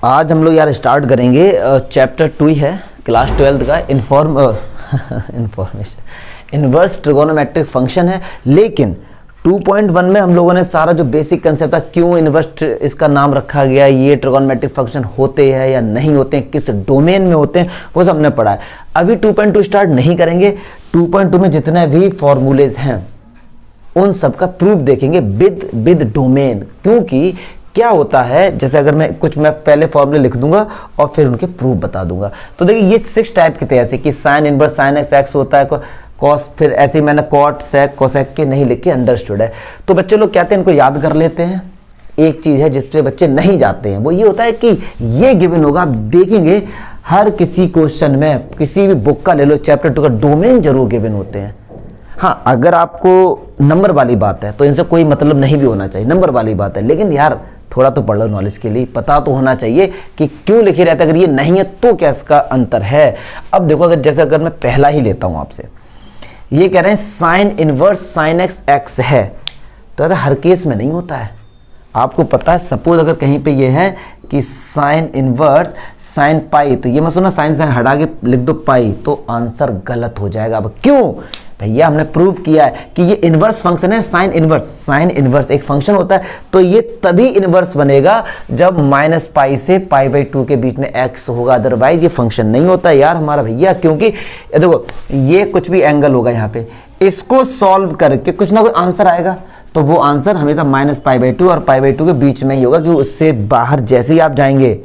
आज हम लोग यार स्टार्ट करेंगे चैप्टर 2 ही है, क्लास 12 का इन्फॉर्मेशन इन्वर्स ट्रिगोनोमेट्रिक फंक्शन है। लेकिन 2.1 में हम लोगों ने सारा जो बेसिक कंसेप्ट था, क्यों इन्वर्स इसका नाम रखा गया, ये ट्रिगोनोमेट्रिक फंक्शन होते हैं या नहीं होते हैं, किस डोमेन में होते हैं, वो सब हमने पढ़ा है। अभी 2.2 स्टार्ट नहीं करेंगे। 2.2 में जितने भी फॉर्मूलेज हैं उन सब का प्रूफ देखेंगे विद डोमेन। क्योंकि क्या होता है, जैसे अगर मैं पहले फॉर्मूले लिख दूंगा और फिर उनके प्रूफ बता दूंगा। तो देखिए ये 6 टाइप के थे, ऐसे कि साइन इनवर्स साइन एक्स होता है, कॉस, फिर ऐसे ही मैंने कॉट सेक कोसेक के नहीं लिख के अंडरस्टूड है। तो बच्चे लोग कहते हैं इनको याद कर लेते हैं। एक चीज है जिसपे बच्चे नहीं जाते हैं, वो ये होता है कि ये गिवन होगा। आप देखेंगे हर किसी क्वेश्चन में, किसी भी बुक का ले लो, चैप्टर 2 का डोमेन जरूर गिवन होते हैं। हाँ, अगर आपको नंबर वाली बात है तो इनसे कोई मतलब नहीं भी होना चाहिए, नंबर वाली बात है, लेकिन यार थोड़ा तो पढ़ लो, नॉलेज के लिए पता तो होना चाहिए कि क्यों लिखे रहता है। अगर ये नहीं है तो क्या इसका अंतर है। अब देखो, अगर मैं पहला ही लेता हूं आपसे, ये कह रहे हैं साइन इनवर्स साइन एक्स है, तो हर केस में नहीं होता है। आपको पता है, सपोज अगर कहीं पे ये है कि साइन इनवर्स साइन पाई, तो ये मत सुना साइन साइन हटा के लिख दो पाई, तो आंसर गलत हो जाएगा। अब क्यों भैया, हमने प्रूव किया है कि ये इनवर्स फंक्शन है। साइन इनवर्स एक फंक्शन होता है, तो ये तभी इनवर्स बनेगा जब माइनस पाई से पाई/2 के बीच में एक्स होगा, अदरवाइज ये फंक्शन नहीं होता यार हमारा भैया। क्योंकि देखो ये कुछ भी एंगल होगा यहाँ पे, इसको सॉल्व करके कुछ ना कुछ आंसर आएगा, तो वो आंसर हमेशा माइनस पाई/2 और पाई/2 के बीच में ही होगा, क्योंकि उससे बाहर जैसे ही आप जाएंगे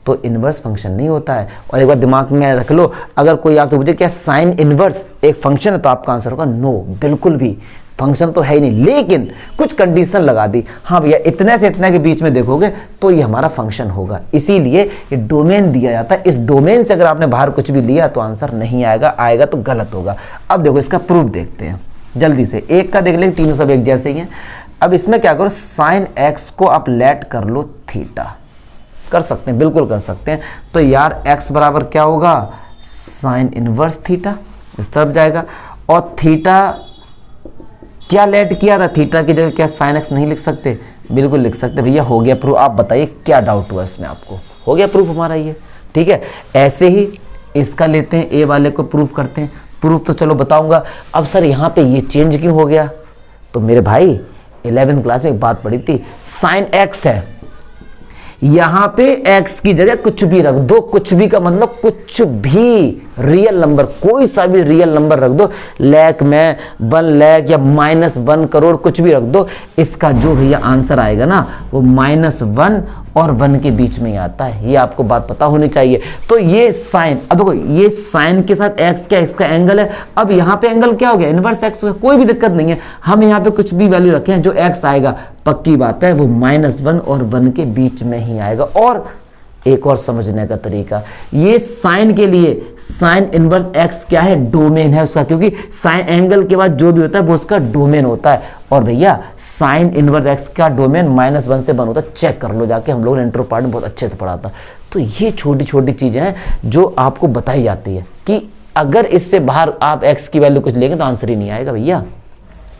तो इनवर्स फंक्शन नहीं होता है। और एक बार दिमाग में रख लो, अगर कोई आपसे पूछे क्या साइन इनवर्स एक फंक्शन है, तो आपका आंसर होगा नो, बिल्कुल भी फंक्शन तो है ही नहीं। लेकिन कुछ कंडीशन लगा दी, हाँ भैया इतने से इतने के बीच में देखोगे तो ये हमारा फंक्शन होगा। इसीलिए ये डोमेन दिया जाता है। इस डोमेन से अगर आपने बाहर कुछ भी लिया तो आंसर नहीं आएगा, आएगा तो गलत होगा। अब देखो इसका प्रूफ देखते हैं जल्दी से। एक का देख लेंगे, तीनों सब एक जैसे ही हैं। अब इसमें क्या करो, साइन एक्स को आप लेट कर लो थीटा, कर सकते हैं, बिल्कुल कर सकते हैं। तो यार x बराबर क्या होगा, साइन इनवर्स थीटा, इस तरफ जाएगा। और थीटा क्या लेट किया था, थीटा की जगह क्या साइन एक्स नहीं लिख सकते, बिल्कुल लिख सकते। भैया हो गया प्रूफ। आप बताइए क्या डाउट हुआ इसमें, आपको हो गया प्रूफ हमारा ये, ठीक है। ऐसे ही इसका लेते हैं, ए वाले को प्रूफ करते हैं। प्रूफ तो चलो बताऊंगा। अब सर यहाँ पे ये चेंज क्यों हो गया, तो मेरे भाई 11th क्लास में एक बात पढ़ी थी, साइन एक्स है, यहां पे x की जगह कुछ भी रख दो। कुछ भी का मतलब कुछ भी रियल नंबर, कोई सा भी रियल नंबर रख दो, लाख में 1 लाख या -1 करोड़, कुछ भी रख दो। इसका जो भैया आंसर आएगा ना, वो -1 और 1 के बीच में ही आता है। ये आपको बात पता होनी चाहिए। तो ये साइन, अब देखो ये साइन के साथ x क्या, इसका एंगल है। अब यहाँ पे एंगल क्या हो गया, इनवर्स x हो गया, कोई भी दिक्कत नहीं है। हम यहाँ पे कुछ भी वैल्यू रखे हैं, जो x आएगा पक्की बात है वो -1 और 1 के बीच में ही आएगा। और एक और समझने का तरीका, ये साइन के लिए साइन इनवर्स x क्या है, डोमेन है उसका, क्योंकि साइन एंगल के बाद जो भी होता है वो उसका डोमेन होता है। और भैया साइन इनवर्स x का डोमेन -1 से 1 होता है, चेक कर लो जाके, हम लोग ने इंट्रो पार्ट में बहुत अच्छे से पढ़ा था। तो ये छोटी छोटी चीजें हैं जो आपको बताई जाती है कि अगर इससे बाहर आप x की वैल्यू कुछ लेंगे तो आंसर ही नहीं आएगा। भैया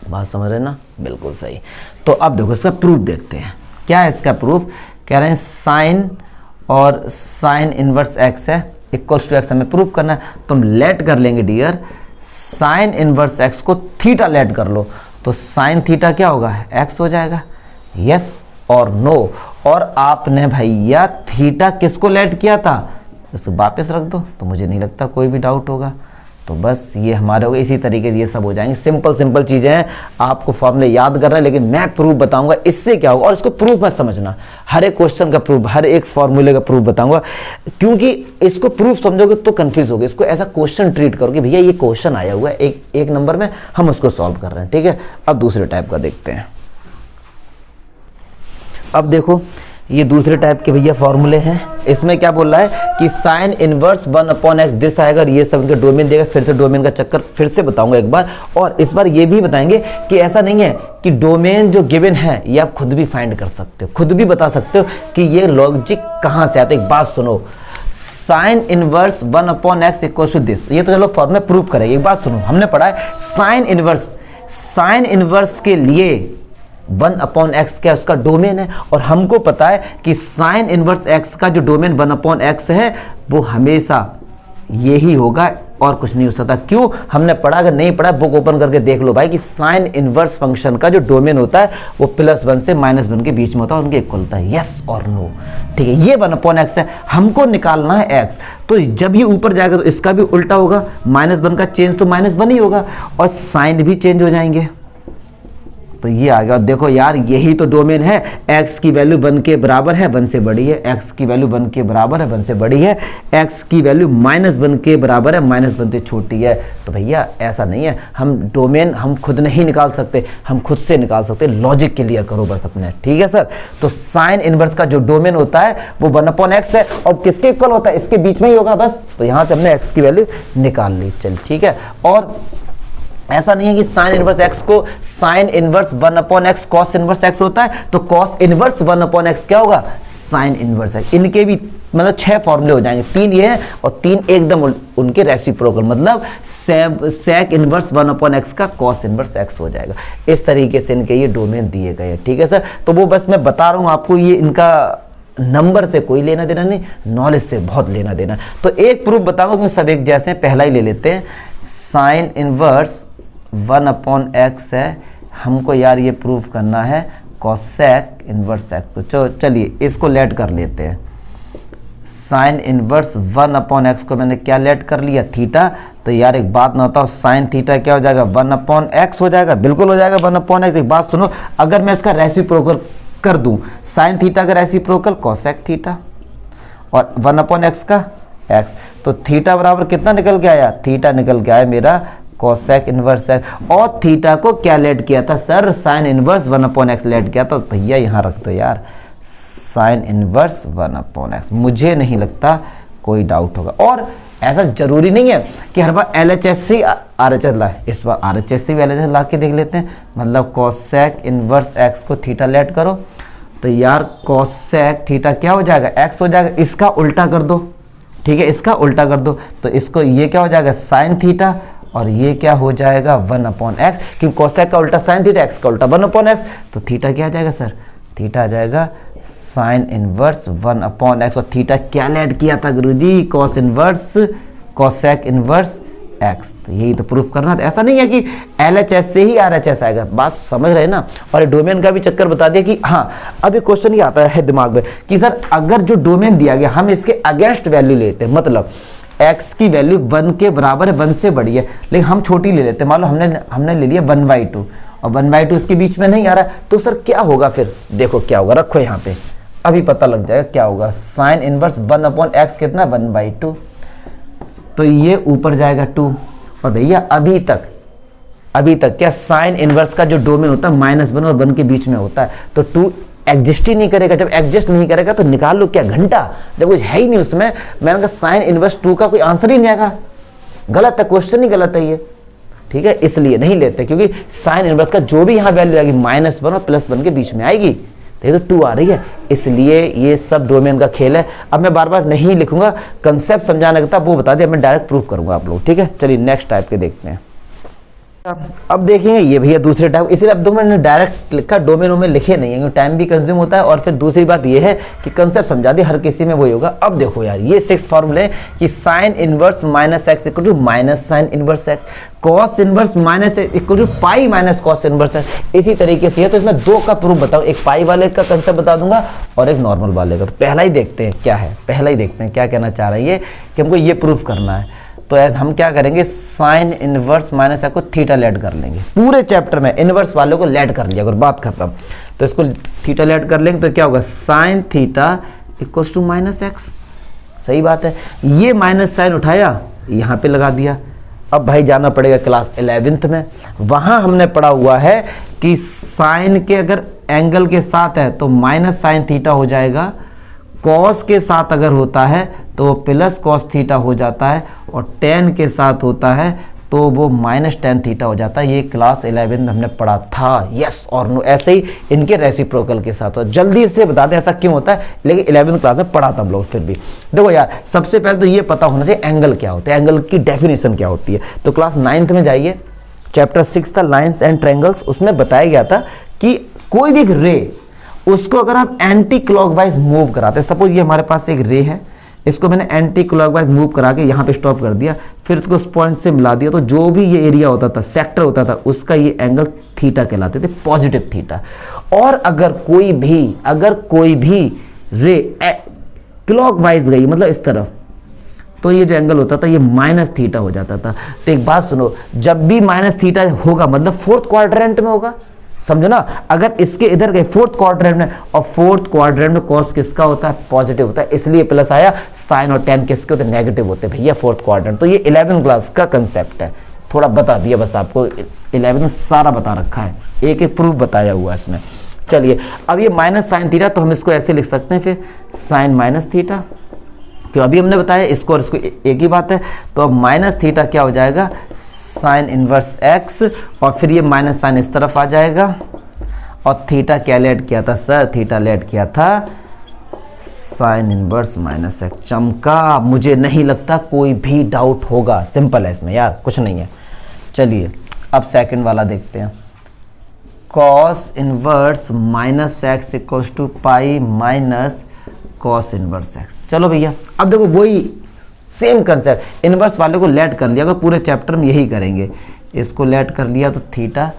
बात समझ रहे ना, बिल्कुल सही। तो अब देखो इसका प्रूफ देखते हैं। क्या है इसका प्रूफ, कह रहे हैं साइन और साइन इनवर्स x है इक्वल्स टू x, हमें प्रूफ करना है। तो हम लेट कर लेंगे डियर, साइन इनवर्स x को थीटा लेट कर लो, तो साइन थीटा क्या होगा, x हो जाएगा, यस और नो। और आपने भैया थीटा किसको लेट किया था, इसको वापस रख दो, तो मुझे नहीं लगता कोई भी डाउट होगा। तो बस ये हमारे हो गए। इसी तरीके से ये सब हो जाएंगे। सिंपल चीजें हैं, आपको फॉर्मूले याद करना है, लेकिन मैं प्रूफ बताऊंगा इससे क्या होगा। और इसको प्रूफ मत समझना, हर एक क्वेश्चन का प्रूफ, हर एक फॉर्मूले का प्रूफ बताऊंगा, क्योंकि इसको प्रूफ समझोगे तो कंफ्यूज होगे। इसको ऐसा क्वेश्चन ट्रीट करोगे, भैया ये क्वेश्चन आया हुआ है एक नंबर में, हम उसको सॉल्व कर रहे हैं, ठीक है। अब दूसरे टाइप का देखते हैं। अब देखो ये दूसरे टाइप के भैया फॉर्मूले हैं। इसमें क्या बोल रहा है कि साइन इनवर्स 1/x दिस आएगा, ये सब इनका डोमेन देगा। फिर से डोमेन का चक्कर फिर से बताऊंगा एक बार, और इस बार ये भी बताएंगे कि ऐसा नहीं है कि डोमेन जो गिवन है ये आप खुद भी फाइंड कर सकते हो, खुद भी बता सकते हो कि ये लॉजिक कहां से आता है। एक बात सुनो, sine inverse 1/x equal to this, ये तो चलो फॉर्मूला प्रूव करेंगे। एक बात सुनो, हमने पढ़ा है साइन इनवर्स के लिए 1/x क्या उसका डोमेन है, और हमको पता है कि साइन इनवर्स x का जो डोमेन 1/x है वो हमेशा यही होगा और कुछ नहीं हो सकता। क्यों? हमने पढ़ा, अगर नहीं पढ़ा बुक ओपन करके देख लो भाई, कि साइन इनवर्स फंक्शन का जो डोमेन होता है वो +1 से -1 के बीच में होता है, उनके इक्वल होता है, यस और नो। ठीक है, ये 1/x है, हमको निकालना है x। तो जब ये ऊपर जाएगा तो इसका भी उल्टा होगा, -1 का चेंज तो -1 ही होगा, और साइन भी चेंज हो जाएंगे। तो ये आ गया। देखो यार, यही तो डोमेन है, x की वैल्यू 1 के बराबर है, 1 से बड़ी है, x की वैल्यू 1 के बराबर है, 1 से बड़ी है, x की वैल्यू -1 के बराबर है, -1 से छोटी है। तो भैया ऐसा नहीं है, हम डोमेन हम खुद नहीं निकाल सकते, हम खुद से निकाल सकते। लॉजिक क्लियर करो बस अपने, ठीक है सर। तो साइन इनवर्स का जो डोमेन होता है वो 1/x है, और किसके इक्वल होता है? इसके बीच में ही होगा बस। तो यहां से हमने x की वैल्यू निकाल ली, चल ठीक है। और ऐसा नहीं है कि साइन इनवर्स x को sign inverse 1/x cos inverse x होता है, तो कॉस इनवर्स 1/x क्या होगा? Sign inverse x। इनके भी मतलब 6 फॉर्मूले हो जाएंगे, 3 ये हैं और 3 एकदम उनके रेसिप्रोकल, मतलब सेक इनवर्स 1/x का कॉस इनवर्स x हो जाएगा। इस तरीके से इनके ये डोमेन दिए गए हैं, ठीक है सर। तो वो बस मैं बता रहा हूँ आपको, ये इनका नंबर से कोई लेना देना नहीं, नॉलेज से बहुत लेना देना। तो एक प्रूफ बताऊंगा कि सब एक जैसे हैं, पहला ही ले लेते हैं। साइन इनवर्स 1/x है, हमको यार ये प्रूफ करना है कॉसेक इनवर्स x। तो चलिए इसको लेट कर लेते हैं। साइन इनवर्स 1/x को मैंने क्या लेट कर लिया? थीटा। तो यार एक बात ना होता, साइन थीटा क्या हो जाएगा? 1/x हो जाएगा, बिल्कुल हो जाएगा 1/x। एक बात सुनो, अगर मैं इसका रेसिप्रोकल कर दूं, साइन थीटा का रेसिप्रोकल कॉसेक थीटा और 1/x का x, तो थीटा बराबर कितना निकल के आया? थीटा निकल के आया मेरा कोसेक इनवर्स x। और थीटा को क्या लेट किया था sir? Sign inverse 1/x late किया। तो भैया यहाँ रख दो यार, साइन इनवर्स 1/x। मुझे नहीं लगता कोई डाउट होगा। और ऐसा जरूरी नहीं है कि हर बार LHS से RHS लाए, इस बार RHS से भी LHS ला के देख लेते हैं। मतलब कोसेक इनवर्स x को थीटा लेट करो, तो यार कोसेक थीटा क्या हो जाएगा? x हो जाएगा। इसका उल्टा कर दो, ठीक है, इसका उल्टा कर दो, तो इसको ये क्या हो जाएगा? साइन थीटा, और ये क्या हो जाएगा? 1/x, क्योंकि कोसेक का उल्टा साइन थीटा, x का उल्टा 1/x। तो थीटा क्या आ जाएगा सर? थीटा आ जाएगा साइन इनवर्स 1/x। और थीटा क्या लेट किया था गुरुजी? Cos inverse cosec inverse x। तो यही तो प्रूफ करना था। ऐसा नहीं है कि LHS से ही RHS आएगा, बात समझ रहे हैं ना। और डोमेन का भी चक्कर बता दिया कि हाँ, अब एक क्वेश्चन ही आता है दिमाग में कि सर अगर जो डोमेन दिया गया हम इसके अगेंस्ट वैल्यू लेते हैं, मतलब x की वैल्यू 1 के बराबर है, 1 से बड़ी है, लेकिन हम छोटी ले लेते हैं। मान लो हमने ले लिया 1/2 और 1/2 इसके बीच में नहीं आ रहा, तो सर क्या होगा फिर? देखो क्या होगा, रखो यहाँ पे, अभी पता लग जाएगा क्या होगा। साइन इनवर्स 1/x कितना? 1/2। तो ये ऊपर जाएगा 2। और भैया अभी तक क्या साइन इनवर्स का जो डोमेन होता है -1 और 1 के बीच में होता है, तो 2 एग्जिस्ट ही नहीं करेगा। जब एग्जिस्ट नहीं करेगा तो निकाल लो क्या घंटा, जब कुछ है ही नहीं उसमें। मैंने कहा साइन इनवर्स 2 का कोई आंसर ही नहीं आएगा, गलत है, क्वेश्चन ही गलत है ये, ठीक है। इसलिए नहीं लेते, क्योंकि साइन इनवर्स का जो भी यहाँ वैल्यू आएगी -1 और +1 के बीच में आएगी, तो 2 आ रही है, इसलिए ये सब डोमेन का खेल है। अब मैं बार बार नहीं लिखूंगा, कंसेप्ट समझाने का था वो बता दिया, मैं डायरेक्ट प्रूफ करूंगा आप लोग, ठीक है। चलिए नेक्स्ट टाइप के देखते हैं। अब देखेंगे ये भैया दूसरे टाइप, इसलिए अब तो मैंने डायरेक्ट लिखा, डोमेन में लिखे नहीं है क्योंकि टाइम भी कंज्यूम होता है। और फिर दूसरी बात ये है कि कंसेप्ट समझा दी, हर किसी में वही होगा। अब देखो यार, ये 6 फॉर्मूले कि sine inverse -x equal to minus sine inverse x, cos inverse -x equal to pi minus cos inverse x। इसी तरीके से है। तो इसमें 2 का प्रूफ बताओ, एक पाई वाले का कंसेप्ट बता दूंगा और एक नॉर्मल वाले का। तो पहला ही देखते हैं क्या है, पहला ही देखते हैं क्या कहना चाह रहा है ये, कि हमको ये प्रूफ करना है। तो हम क्या करेंगे, साइन इनवर्स -x को थीटा लेट कर लेंगे। पूरे चैप्टर में इनवर्स वाले को लेट कर लिया, अगर बात खत्म, तो इसको थीटा लेट कर लेंगे तो क्या होगा? Sine theta equals to -x। सही बात है, ये माइनस साइन उठाया, यहाँ पे लगा दिया। अब भाई जाना पड़ेगा क्लास 11th में, वहां हमने पढ़ा हुआ है कि साइन के अगर एंगल के साथ है तो माइनस साइन थीटा हो जाएगा, कॉस के साथ अगर होता है तो प्लस कॉस थीटा हो जाता है, और टेन के साथ होता है तो वो -tan थीटा हो जाता है। ये क्लास 11 में हमने पढ़ा था, यस और नो। ऐसे ही इनके रेसिप्रोकल के साथ हो। जल्दी से बता दें ऐसा क्यों होता है, लेकिन 11th क्लास में पढ़ा था हम लोग। फिर भी देखो यार, सबसे पहले तो ये पता होना चाहिए एंगल क्या होता है, एंगल की डेफिनेशन क्या होती है। तो क्लास 9th में जाइए, चैप्टर 6 था लाइन्स एंड ट्रायंगल्स, उसमें बताया गया था कि कोई भी एक रे, उसको अगर आप एंटी क्लॉकवाइज मूव कराते हैं, सपोज ये हमारे पास एक रे है, इसको मैंने एंटी क्लॉकवाइज मूव करा के यहाँ पे स्टॉप कर दिया, फिर उसको उस पॉइंट से मिला दिया, तो जो भी ये एरिया होता था, सेक्टर होता था, उसका ये एंगल थीटा कहलाते थे, पॉजिटिव थीटा। और अगर कोई भी रे क्लॉकवाइज गई, मतलब इस तरफ, तो ये जो एंगल होता था ये माइनस थीटा हो जाता था। तो एक बात सुनो, जब भी माइनस थीटा होगा मतलब फोर्थ क्वाड्रेंट में होगा, समझो ना। अगर इसके इधर गए फोर्थ क्वाड्रेंट में, और फोर्थ क्वाड्रेंट में कॉस किसका होता है? पॉजिटिव होता है, इसलिए प्लस आया। साइन और टेन किसके होते हैं? नेगेटिव होते हैं भैया फोर्थ क्वाड्रेंट। तो ये 11th क्लास का कंसेप्ट है, थोड़ा बता दिया बस आपको, 11 में सारा बता रखा है, एक एक प्रूफ बताया हुआ है इसमें। चलिए अब ये माइनस साइन थीटा, तो हम इसको ऐसे लिख सकते हैं फिर, साइन माइनस थीटा, क्यों अभी हमने बताया इसको और इसको एक ही बात है। तो अब माइनस थीटा क्या हो जाएगा? साइन इनवर्स एक्स, और फिर ये माइनस साइन इस तरफ आ जाएगा, और थीटा क्या लेट किया था सर? थीटा लेट किया था साइन इनवर्स माइनस एक्स। चमका, मुझे नहीं लगता कोई भी डाउट होगा, सिंपल है इसमें यार, कुछ नहीं है। चलिए अब सेकंड वाला देखते हैं, cos inverse minus x equal to pi minus cos inverse x. चलो भैया अब देखो वही सेम कंसेप्ट, इनवर्स वाले को लेट कर लिया, अगर पूरे चैप्टर में यही करेंगे, इसको लेट कर लिया तो थीटा,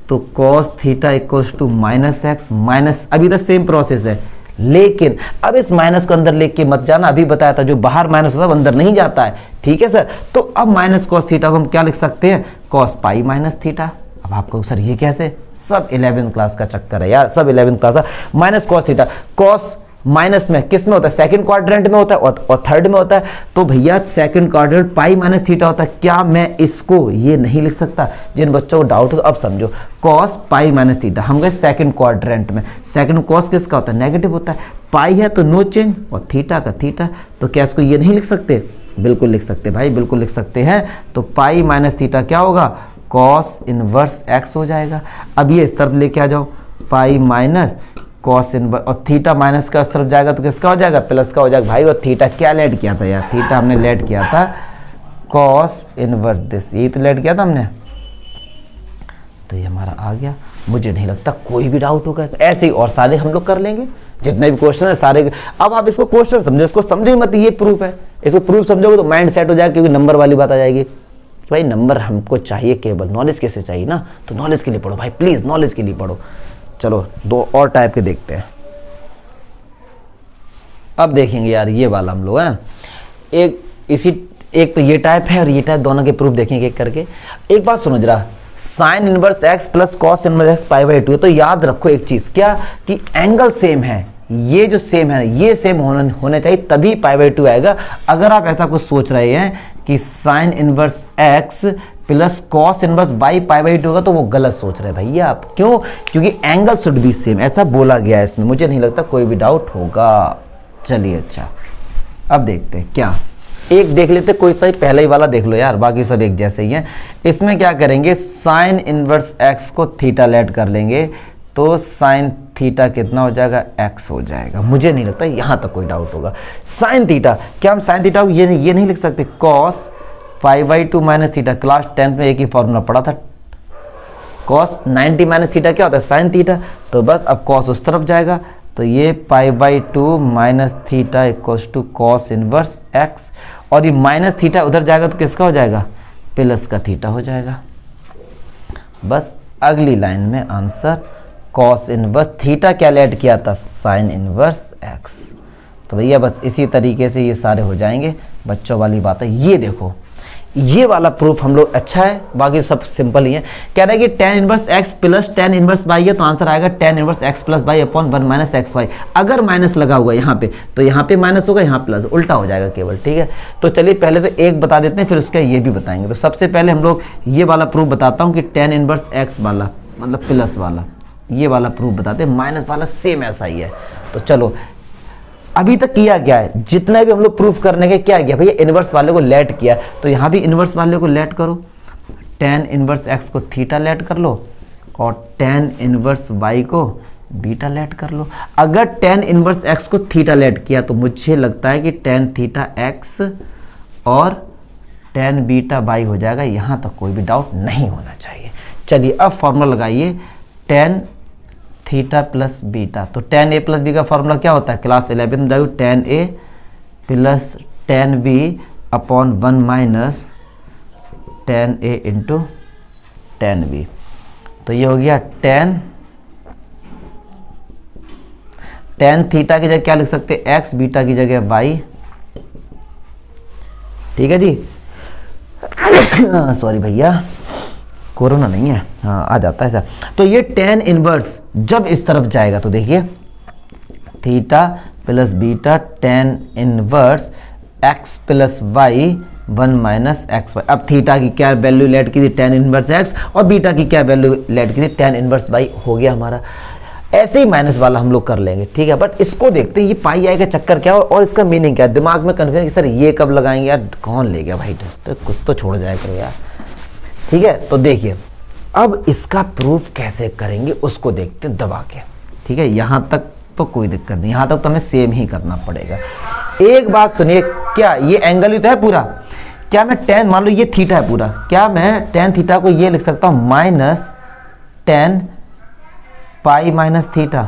तो cos theta equals to minus x minus, अभी तक सेम प्रोसेस है, लेकिन अब इस माइनस को अंदर लेके मत जाना, अभी बताया था जो बाहर माइनस होता है वो अंदर नहीं जाता है, ठीक है सर। तो अब माइनस कॉस थीटा को हम क्या लिख सकते हैं? Cos pi minus theta. अब आपको सर ये कैसे? सब 11th क्लास का चक्कर है यार, सब 11th क्लास का। Minus cos theta, cos minus में किस में होता है? सेकंड क्वाड्रेंट में होता है और थर्ड में होता है, तो भैया second quadrant pi minus theta होता है। क्या मैं इसको ये नहीं लिख सकता? जिन बच्चों को डाउट हो तो अब समझो, कॉस पाई माइनस थीटा, हम गए सेकंड क्वाड्रेंट में, सेकंड कॉस किसका होता है? नेगेटिव होता है, पाई है तो नो चेंज, और थीटा का थीटा, तो क्या इसको ये नहीं लिख सकते? बिल्कुल लिख सकते भाई, बिल्कुल लिख सकते हैं। तो पाई माइनस थीटा क्या होगा? कॉस इनवर्स एक्स हो जाएगा। अब ये इस तरफ लेके आ जाओ, पाई माइनस कॉस इनवर्स, और थीटा माइनस का उस तरफ जाएगा तो किसका हो जाएगा? प्लस का हो जाएगा भाई। और थीटा क्या लेट किया था यार? थीटा हमने लेट किया था कॉस इनवर्स दिस, यही तो लेट किया था हमने, तो ये हमारा आ गया। मुझे नहीं लगता कोई भी डाउट होगा, ऐसे ही और सारे हम लोग कर लेंगे, जितने भी क्वेश्चन है सारे। अब आप इसको क्वेश्चन समझो, इसको समझे मत, ये प्रूफ है, इसको प्रूफ समझोगे तो माइंड सेट हो जाएगा, क्योंकि नंबर वाली बात आ जाएगी कि भाई नंबर हमको चाहिए, केवल नॉलेज कैसे चाहिए ना, तो नॉलेज के लिए पढ़ो भाई, प्लीज नॉलेज के लिए पढ़ो। चलो दो और टाइप के देखते हैं। अब देखेंगे यार ये वाला हम लोग हैं, एक तो ये टाइप है और ये टाइप, दोनों के प्रूफ देखेंगे एक करके। एक बात सुनो जरा, sign inverse x plus cos inverse x pi by 2, तो याद रखो एक चीज, क्या कि एंगल सेम है, ये जो सेम है ये सेम होने चाहिए, तभी पाई बाई 2 आएगा। अगर आप ऐसा कुछ सोच रहे हैं कि sine inverse x plus cos inverse y pi by 2 होगा, तो वो गलत सोच रहे हैं भैया आप। क्यों? क्योंकि एंगल शुड बी सेम, ऐसा बोला गया है इसमें, मुझे नहीं लगता कोई भी डाउट होगा। चलिए अच्छा, अब देखते हैं क्या, एक देख लेते, कोई सा पहले ही वाला देख लो यार, बाकी सब एक जैसे ही हैं। इसमें क्या करेंगे, साइन इनवर्स एक्स को थीटा लेट कर लेंगे, तो साइन थीटा कितना हो जाएगा? एक्स हो जाएगा। मुझे नहीं लगता यहां तक कोई डाउट होगा। साइन थीटा, क्या हम साइन थीटा को ये नहीं लिख सकते? Cos pi by 2 minus theta, class 10th में एक ही फॉर्मूला पढ़ा था, कॉस 90 माइनस थीटा क्या होता है? Sine theta. तो बस अब कॉस उस तरफ जाएगा, तो ये pi by 2 minus theta equals to cos inverse x, और ये माइनस थीटा उधर जाएगा तो किसका हो जाएगा? प्लस का थीटा हो जाएगा। बस अगली लाइन में आंसर, कॉस इनवर्स थीटा क्या लेट किया था? Sign inverse x. तो भैया बस इसी तरीके से ये सारे हो जाएंगे, बच्चों वाली बात है। ये देखो, ये वाला प्रूफ हम लोग अच्छा है, बाकी सब सिंपल ही है। कह रहा है कि tan inverse x plus tan inverse y है, तो आंसर आएगा tan inverse x plus y upon 1 minus x y. अगर माइनस लगा हुआ यहाँ पे, तो यहाँ पे माइनस होगा, यहाँ प्लस, उल्टा हो जाएगा केवल, ठीक है। तो चलिए पहले तो एक बता देते हैं, फिर उसका ये भी बताएंगे। तो सबसे पहले हम लोग ये वाला प्रूफ बताता हूँ कि tan इनवर्स x वाला, मतलब प्लस वाला, ये वाला प्रूफ बताते हैं। माइनस वाला सेम ऐसा ही है। तो चलो अभी तक किया गया है, जितना भी हम लोग प्रूफ करने के, क्या किया भैया? इनवर्स वाले को लेट किया, तो यहाँ भी इनवर्स वाले को लेट करो, tan इनवर्स x को थीटा लेट कर लो, और tan इनवर्स y को बीटा लेट कर लो। अगर tan इनवर्स x को थीटा लेट किया, तो मुझे लगता है कि tan थीटा x और tan बीटा y हो जाएगा, यहाँ तक कोई भी डाउट नहीं होना चाहिए। चलिए अब फॉर्मूला लगाइए, tan थीटा प्लस बीटा। तो tan a प्लस बी का फॉर्मूला क्या होता है, क्लास 11 में जाओ, tan a plus tan b upon 1 minus tan a into tan b। तो ये हो गया tan थीटा की जगह क्या लिख सकते हैं, x, बीटा की जगह y। ठीक है जी। सॉरी भैया, कोरोना नहीं है, हाँ आ जाता है सर। तो ये tan इनवर्स जब इस तरफ जाएगा तो देखिए theta plus beta tan inverse x plus y 1 minus x y. अब थीटा की क्या वैल्यू लेट की थी, tan इनवर्स x, और बीटा की क्या वैल्यू लेट की थी, tan इनवर्स y हो गया हमारा। ऐसे ही माइनस वाला हम लोग कर लेंगे, ठीक है। बट इसको देखते हैं ये पाई आई का चक्कर क्या हो और इसका मीनिंग क्या है। दिमाग में कन्फ्यूजन कि सर ये कब लगाएंगे यार, कौन ले गया भाई टेस्ट, कुछ तो छोड़ जाए करो यार। ठीक है, तो देखिए अब इसका प्रूफ कैसे करेंगे उसको देखते हैं दबा के। ठीक है, यहां तक तो कोई दिक्कत नहीं, यहां तक तो हमें सेम ही करना पड़ेगा। एक बात सुनिए, क्या ये एंगल ही तो है पूरा, क्या मैं tan, मान लो ये थीटा है पूरा, क्या मैं tan थीटा को ये लिख सकता हूं minus tan pi minus theta?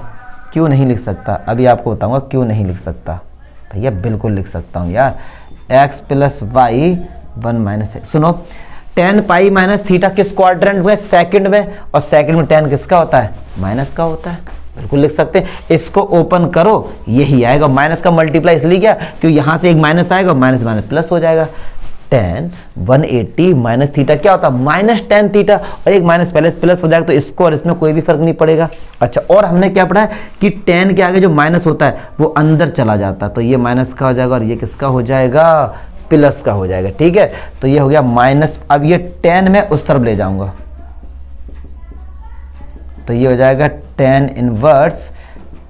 क्यों नहीं लिख सकता, अभी आपको बताऊंगा क्यों नहीं लिख सकता। भैया बिल्कुल लिख सकता हूं यार, x प्लस वाई 1 माइनस। सुनो, tan पाई माइनस थीटा किस क्वाड्रेंट में, सेकंड में, और सेकंड में tan किसका होता है, माइनस का होता है। बिल्कुल लिख सकते हैं। इसको ओपन करो, यही आएगा, माइनस का मल्टीप्लाई इसलिए क्या, क्योंकि यहां से एक माइनस आएगा, माइनस माइनस प्लस हो जाएगा। tan 180 माइनस थीटा क्या होता है, माइनस tan थीटा, और एक माइनस पहले प्लस हो जाएगा, तो इसको और इसमें कोई भी फर्क नहीं पड़ेगा। अच्छा, और हमने क्या पढ़ा है कि tan के आगे जो माइनस होता है वो अंदर चला जाता है, तो ये माइनस का हो जाएगा और ये किसका हो जाएगा, प्लस का हो जाएगा। ठीक है, तो ये हो गया माइनस। अब ये tan में उस तरफ ले जाऊंगा तो ये हो जाएगा tan inverse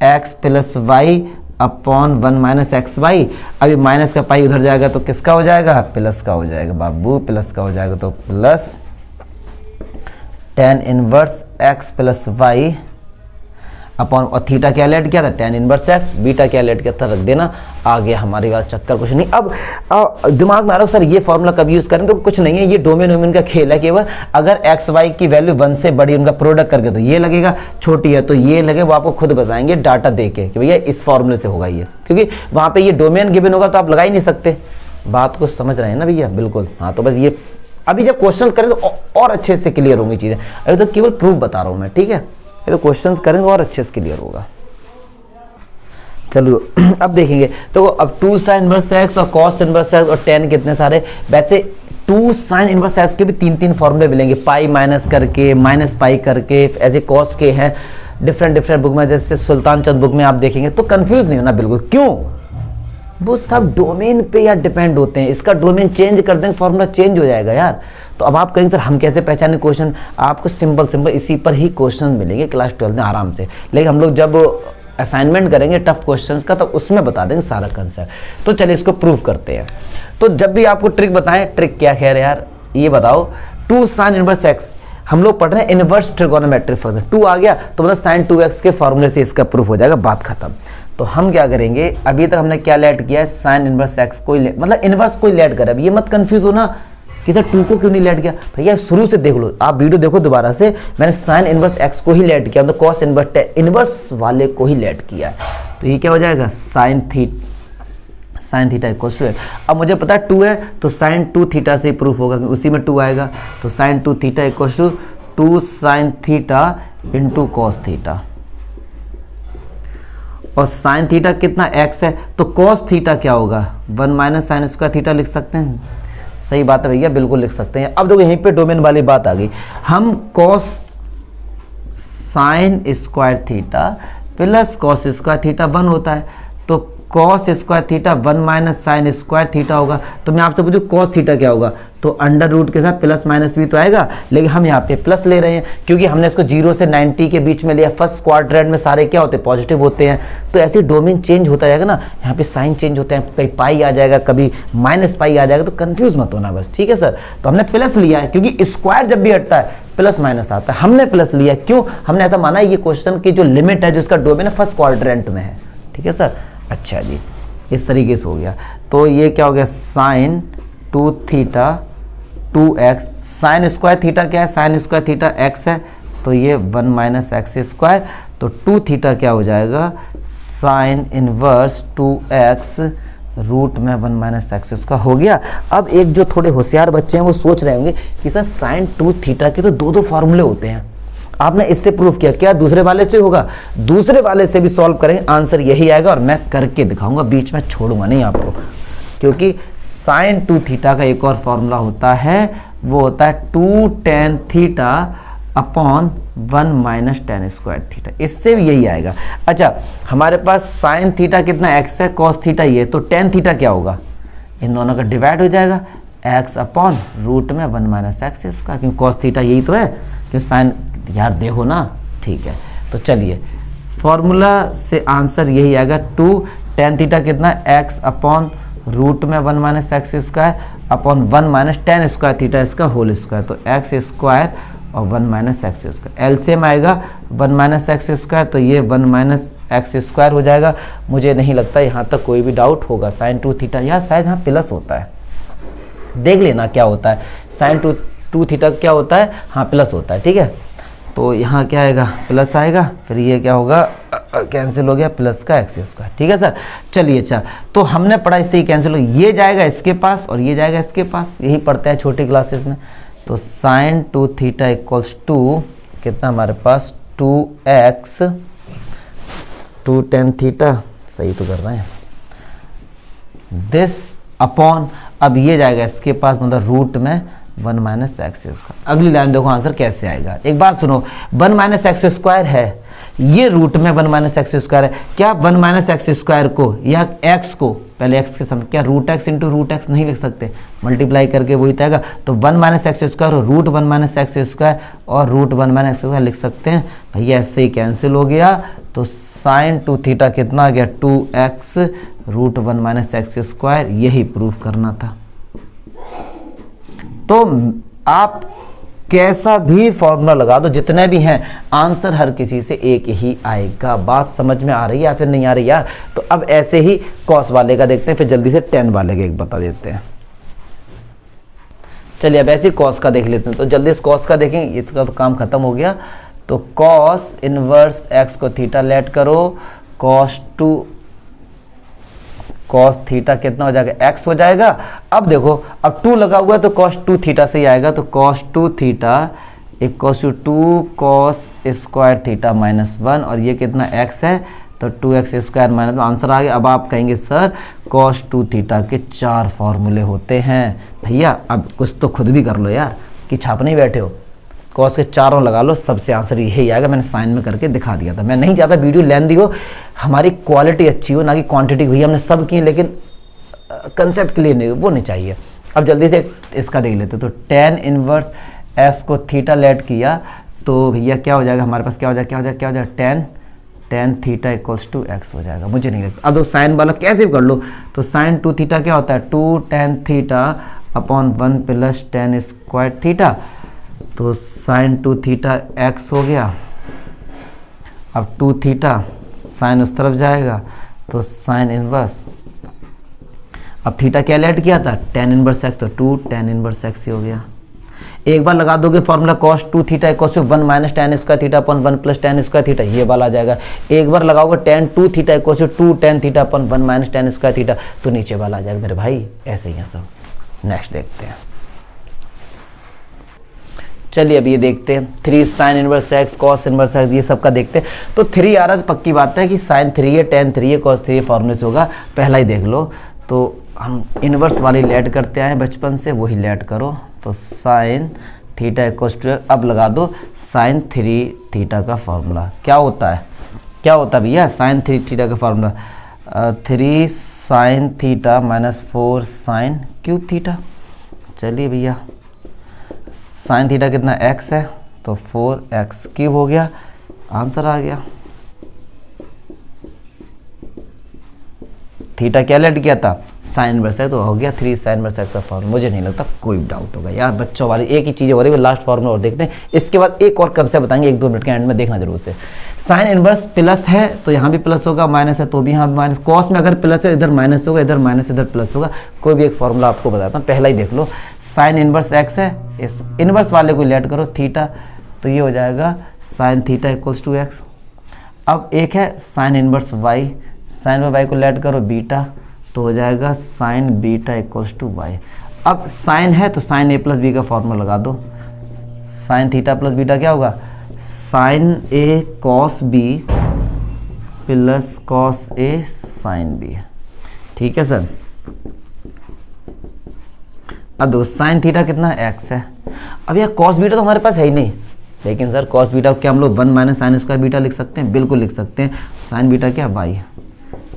x plus y upon 1 minus x y. अभी माइनस का पाई उधर जाएगा तो किसका हो जाएगा, प्लस का हो जाएगा बाबू, प्लस का हो जाएगा। तो plus tan inverse x plus y upon, और थीटा क्या लेट किया था, tan इनवर्स x, बीटा क्या लेट किया था, रख देना, आ गया हमारी बात, चक्कर कुछ नहीं। अब दिमाग में आ रहा सर ये फॉर्मूला कब यूज करें, तो कुछ नहीं है, ये डोमेन वोमेन का खेल है केवल। अगर x y की वैल्यू 1 से बड़ी उनका प्रोडक्ट करके तो ये लगेगा, छोटी है तो ये लगे, वो आपको खुद बताएंगे डाटा देके कि भैया इस फॉर्मूले से होगा ये, क्योंकि वहां पे ये डोमेन गिवन होगा तो आप लगा ही नहीं सकते। बात को समझ रहे हैं ना भैया, बिल्कुल। हाँ, तो बस ये अभी जब क्वेश्चन करें तो और अच्छे से क्लियर होंगी चीजें, अभी तो केवल प्रूफ बता रहा हूं मैं। ठीक है, ये तो क्वेश्चंस करें तो और अच्छे से क्लियर होगा। चलो अब देखेंगे, तो अब 2 साइन इनवर्स एक्स और कॉस इनवर्स एक्स और tan कितने सारे, वैसे 2 साइन इनवर्स एक्स के भी 3 फॉर्मूले मिलेंगे, पाई माइनस करके, माइनस पाई करके, ऐसे कॉस के हैं डिफरेंट बुक में, जैसे सुल्तान चंद बुक में आप देखेंगे। तो कंफ्यूज नहीं होना बिल्कुल, क्यों, वो सब डोमेन पे यार डिपेंड होते हैं। इसका डोमेन चेंज कर देंगे फॉर्मूला चेंज हो जाएगा यार। तो अब आप कहेंगे सर हम कैसे पहचाने क्वेश्चन, आपको सिंपल इसी पर ही क्वेश्चन मिलेंगे क्लास 12 में आराम से। लेकिन हम लोग जब असाइनमेंट करेंगे टफ क्वेश्चंस का, तो उसमें बता देंगे सारा कंसेप्ट। तो चलिए इसको प्रूव करते हैं। तो जब भी आपको ट्रिक बताएं, ट्रिक क्या खैर यार, ये बताओ 2 साइन इनवर्स एक्स, हम लोग पढ़ रहे हैं इनवर्स ट्रिगोनोमेट्रिक फंक्शन, 2 आ गया तो मतलब साइन 2x के फॉर्मूले से इसका प्रूफ हो जाएगा, बात खत्म। तो हम क्या करेंगे, अभी तक हमने क्या लेट किया है, साइन इनवर्स एक्स को मतलब इनवर्स को लेट कर। अब ये मत कंफ्यूज हो ना कि सर 2 को क्यों नहीं लेट किया, भैया शुरू से देख लो, आप वीडियो देखो दोबारा से, मैंने साइन इनवर्स एक्स को ही लेट किया, तो कॉस इनवर्स वाले को ही लेट किया। तो ये क्या हो जाएगा, साइन थीटा इक्वल्स टू। अब मुझे पता है 2 है तो साइन 2 थीटा से प्रूफ होगा, कि उसी में 2 आएगा। तो sine 2 theta equals to 2 sine theta into cos theta, और साइन थीटा कितना x है, तो कॉस थीटा क्या होगा, 1 माइनस साइन स्क्वायर थीटा लिख सकते हैं। सही बात है भैया, बिल्कुल लिख सकते हैं। अब देखो यहीं पे डोमेन वाली बात आ गई, हम cos sine square theta plus cos square theta 1 होता है, तो cos square theta 1 minus sign square theta होगा। तो मैं आपसे पूछूं कॉस थीटा क्या होगा, तो अंडर रूट के साथ प्लस माइनस भी तो आएगा, लेकिन हम यहाँ पे प्लस ले रहे हैं क्योंकि हमने इसको 0 से 90 के बीच में लिया। फर्स्ट क्वाड्रेंट में सारे क्या होते हैं, पॉजिटिव होते हैं। तो ऐसे डोमेन चेंज होता जाएगा ना, यहाँ पे साइन चेंज होते हैं, कहीं पाई आ जाएगा, कभी माइनस पाई आ जाएगा, तो कंफ्यूज मत होना बस। ठीक है सर, तो हमने प्लस लिया है क्योंकि स्क्वायर जब भी हटता है प्लस माइनस आता है, हमने प्लस लिया। क्यों, हमने ऐसा माना ये क्वेश्चन की जो लिमिट है, जो इसका डोमेन है फर्स्ट क्वाड्रेंट में है। ठीक है सर, अच्छा जी, इस तरीके से हो गया। तो ये क्या हो गया, sine 2 theta 2x, sine square theta क्या है, साइन स्क्वायर थीटा x है, तो ये 1 माइनस एक्स स्क्वायर। तो 2 थीटा क्या हो जाएगा, साइन इनवर्स 2x रूट में 1 माइनस एक्स इसका हो गया। अब एक जो थोड़े होशियार बच्चे हैं वो सोच रहे होंगे कि सर साइन 2 थीटा के तो दो फार्मूले होते हैं, आपने इससे प्रूव किया, क्या दूसरे वाले से होगा? दूसरे वाले से भी सॉल्व करेंगे, आंसर यही आएगा और मैं करके दिखाऊंगा, बीच में छोड़ूंगा नहीं आपको, क्योंकि साइन 2 थीटा का एक और फॉर्मूला होता है, वो होता है 2 tan theta upon 1 minus tan square theta, इससे भी यही आएगा। अच्छा, हमारे पास साइन थीटा कितना x है, कॉस थीटा ये, तो tan थीटा क्या होगा, इन दोनों का डिवाइड हो जाएगा, x अपॉन रूट में 1 माइनस एक्स इसका, क्योंकि कॉस थीटा यही तो है, क्योंकि साइन, यार देखो ना, ठीक है। तो चलिए फॉर्मूला से आंसर यही आएगा, 2 tan थीटा कितना, x अपॉन रूट में 1 minus x square upon 1 minus tan square theta इसका होल स्क्वायर, तो एक्स स्क्वायर और 1 माइनस एक्स स्क्वायर, एलसीएम आएगा 1 माइनस एक्स स्क्वायर, तो ये 1 माइनस एक्स स्क्वायर हो जाएगा। मुझे नहीं लगता यहाँ तक कोई भी डाउट होगा। साइन 2 थीटा, यार शायद यहाँ प्लस होता है, देख लेना क्या होता है, साइन 2 थीटा क्या होता है, हाँ प्लस होता है, ठीक है। तो यहाँ क्या आएगा, प्लस आएगा, फिर ये क्या होगा, कैंसिल हो गया, प्लस का एक्स स्क्वायर, ठीक है सर। चलिए अच्छा, तो हमने पढ़ा इससे ही कैंसिल हो, ये जाएगा इसके पास और ये जाएगा इसके पास, यही पढ़ते हैं छोटी क्लासेस में। तो साइन 2 थीटा इक्वल्स टू कितना हमारे पास, 2x 2 tan थीटा, सही तो कर रहे हैं, दिस अपॉन, अब ये जाएगा इसके पास, मतलब रूट में 1 माइनस एक्स स्क्वायर। अगली लाइन देखो आंसर कैसे आएगा, एक बात सुनो, 1 माइनस एक्स स्क्वायर है, ये रूट में 1 माइनस एक्स स्क्वायर है, क्या 1 माइनस एक्स स्क्वायर को या एक्स को, पहले एक्स के सामने क्या root x into root x नहीं लिख सकते, मल्टीप्लाई करके वही आएगा, तो 1 माइनस एक्स स्क्वायर और रूट 1 माइनस एक्स स्क्वायर और रूट 1 माइनस एक्स स्क्वायर लिख सकते हैं भैया, ऐसे ही कैंसिल हो गया। तो साइन 2 थीटा कितना आ गया, 2x root 1 minus x square, यही प्रूफ करना था। तो आप कैसा भी फॉर्मूला लगा दो, जितने भी हैं, आंसर हर किसी से एक ही आएगा। बात समझ में आ रही है या फिर नहीं आ रही यार? तो अब ऐसे ही कॉस वाले का देखते हैं, फिर जल्दी से tan वाले का एक बता देते हैं। चलिए अब ऐसे ही कॉस का देख लेते हैं, तो जल्दी से कॉस का देखें, इसका तो काम खत्म हो गया। तो कॉस इनवर्स एक्स को थीटा लेट करो, कॉस थीटा कितना हो जाएगा, x हो जाएगा। अब देखो, अब 2 लगा हुआ है तो cos 2 थीटा से ही आएगा, तो cos 2 theta equals to 2 cos square theta minus 1, और ये कितना x है, तो 2x स्क्वायर माइनस, आंसर आ गया। अब आप कहेंगे सर cos 2 थीटा के 4 फॉर्मूले होते हैं भैया, अब कुछ तो खुद भी कर लो यार, कि छापने ही बैठे हो, कॉस के 4 लगा लो, सबसे आंसर यही आएगा। मैंने साइन में करके दिखा दिया था, मैं नहीं चाहता वीडियो लेंदी हो, हमारी क्वालिटी अच्छी हो ना कि क्वांटिटी। भैया हमने सब की, लेकिन कंसेप्ट क्लियर नहीं, वो नहीं चाहिए। अब जल्दी से इसका देख लेते, तो tan इनवर्स s को थीटा लेट किया, तो भैया क्या हो जाएगा हमारे पास, क्या हो जाएगा tan theta equals to x हो जाएगा। मुझे नहीं लगता, अब तो साइन वाला कैसे भी कर लो, तो साइन 2 थीटा क्या होता है, 2 tan theta upon 1 plus tan square theta, तो साइन 2 थीटा x हो गया। अब 2 थीटा साइन उस तरफ जाएगा, तो साइन इनवर्स, अब थीटा क्या लेट किया था, tan इनवर्स x, तो 2 tan इनवर्स x ही हो गया। एक बार लगा दोगे formula cos 2 theta equals to 1 minus tan square theta upon 1 plus tan square theta, ये वाला आ जाएगा। एक बार लगाओगे tan 2 theta equals to 2 tan theta upon 1 minus tan square theta, तो नीचे वाला आ जाएगा मेरे भाई। ऐसे ही है सब। नेक्स्ट देखते हैं, चलिए अब ये देखते हैं 3 sign inverse x cos inverse x, ये सब का देखते हैं। तो 3 आ रहा है तो पक्की बात है कि साइन 3 है, tan 3 है, cos 3 है, फॉर्मूले से होगा। पहला ही देख लो, तो हम इनवर्स वाली लेट करते आए बचपन से, वही लेट करो। तो साइन थीटा इक्वल्स टू, अब लगा दो साइन 3 थीटा का फॉर्मूला क्या होता है भैया, साइन 3 थीटा का formula 3 sine theta minus 4 sine cube theta. चलिए भैया, साइन थीटा कितना x है, तो 4x क्यूब हो गया, आंसर आ गया। थीटा क्या लेट किया था, साइन इनवर्स है, तो हो गया 3 साइन इनवर्स एक्स का फॉर्मूला। मुझे नहीं लगता कोई डाउट होगा यार, बच्चों वाली एक ही चीज़ हो रही है। लास्ट फॉर्मूला और देखते हैं, इसके बाद एक और कंसेप्ट बताएंगे, 1-2 मिनट के एंड में देखना जरूर से। साइन इनवर्स प्लस है तो यहाँ भी प्लस होगा, माइनस है तो भी यहाँ भी माइनस, कॉस में अगर प्लस है इधर माइनस होगा, इधर माइनस इधर प्लस होगा। कोई भी एक फॉर्मूला आपको बताता हूँ, पहला ही देख लो। साइन इनवर्स एक्स है, इस इनवर्स वाले को लेट करो थीटा, तो ये हो जाएगा sine theta equals to x. अब एक है sine inverse y, sine by y को लेट करो बीटा, तो हो जाएगा sine beta equals to y. अब साइन है तो साइन ए प्लस बी का फॉर्मूला लगा दो, साइन थीटा प्लस बीटा क्या होगा, sine A cos B plus cos A sine B. ठीक है सर। अब देखो साइन थीटा कितना एक्स है, अब यार कॉस बीटा तो हमारे पास है ही नहीं, लेकिन सर कॉस बीटा क्या हम लोग 1 माइनस साइन स्क्वायर बीटा लिख सकते हैं, बिल्कुल लिख सकते हैं। साइन बीटा क्या वाई,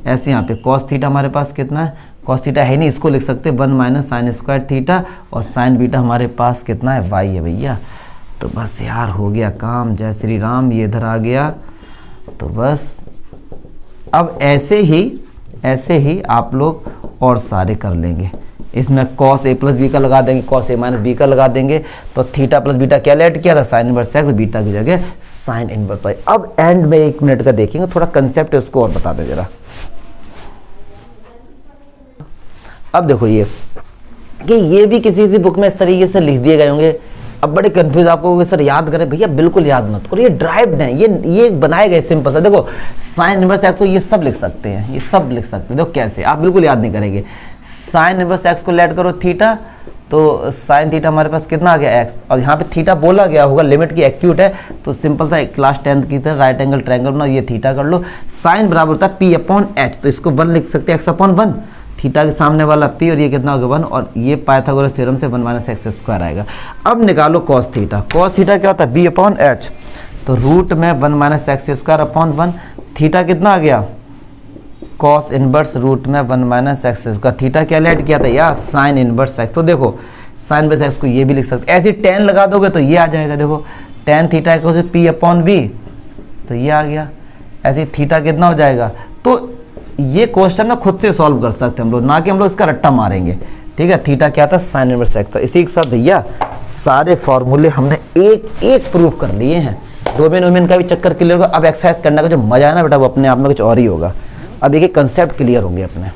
ऐसे यहाँ पे कॉस थीटा हमारे पास कितना है, कॉस थीटा है नहीं, इसको लिख सकते हैं 1 माइनस साइन स्क्वायर थीटा, और साइन बीटा हमारे पास कितना है वाई है भैया। तो बस यार हो गया काम, जय श्री राम, ये इधर आ गया। तो बस अब ऐसे ही आप लोग और सारे कर लेंगे, इसमें कॉस ए प्लस बी का लगा देंगे, कॉस ए माइनस बी का लगा देंगे, तो थीटा प्लस बीटा क्या लेट किया था, साइन इनवर्स एक्स, बीटा की जगह साइन इनवर्स वाई। अब एंड में 1 मिनट का देखेंगे, थोड़ा कंसेप्ट है उसको और बता दे जरा। अब देखो ये भी किसी बुक में इस तरीके से लिख दिए गए होंगे, अब बड़े कंफ्यूज आपको होंगे सर याद करें, भैया बिल्कुल याद मत करो, ये ड्राइव्ड है, ये बनाए गए सिंपल सा। देखो साइन इनवर्स एक्स को ये सब लिख सकते हैं, ये सब लिख सकते हैं। देखो कैसे, आप बिल्कुल याद नहीं करेंगे। साइन इनवर्स एक्स को लेट करो थीटा, तो साइन थीटा हमारे पास कितना आ गया एक्स, और यहाँ पे थीटा बोला गया होगा, लिमिट की एक्यूट है, तो सिंपल सा क्लास 10th की तरह राइट एंगल ट्रायंगल बनाओ, ये थीटा कर लो। साइन बराबर होता है पी अपॉन एच, तो इसको 1 लिख सकते हैं, एक्स अपॉन 1, थीटा के सामने वाला p, और ये कितना होगा 1, और ये पाइथागोरस थ्योरम से 1 माइनस एक्स स्क्वायर आएगा। अब निकालो कॉस थीटा, कॉस थीटा क्या होता है b अपॉन एच, तो रूट में 1 minus x square upon 1, theta कितना आ गया कॉस इनवर्स रूट में 1 माइनस एक्स स्क्वायर, थीटा क्या लेट किया था यार साइन इनवर्स एक्स। तो देखो साइन इनवर्स एक्स को ये भी लिख सकते, ऐसे tan लगा दोगे तो ये आ जाएगा, देखो tan theta equal to p upon b, तो ये आ गया। ऐसे थीटा कितना हो जाएगा, तो ये क्वेश्चन ना खुद से सॉल्व कर सकते हैं हम लोग, ना कि हम लोग इसका रट्टा मारेंगे। ठीक है, थीटा क्या था साइन इनवर्स एक्स था। इसी के साथ भैया सारे फॉर्मूले हमने एक एक प्रूफ कर लिए हैं, डोमेन का भी चक्कर क्लियर होगा। अब एक्सरसाइज करने का जो मजा है ना बेटा, वो अपने आप में कुछ और ही होगा। अब एक कंसेप्ट क्लियर होंगे अपने।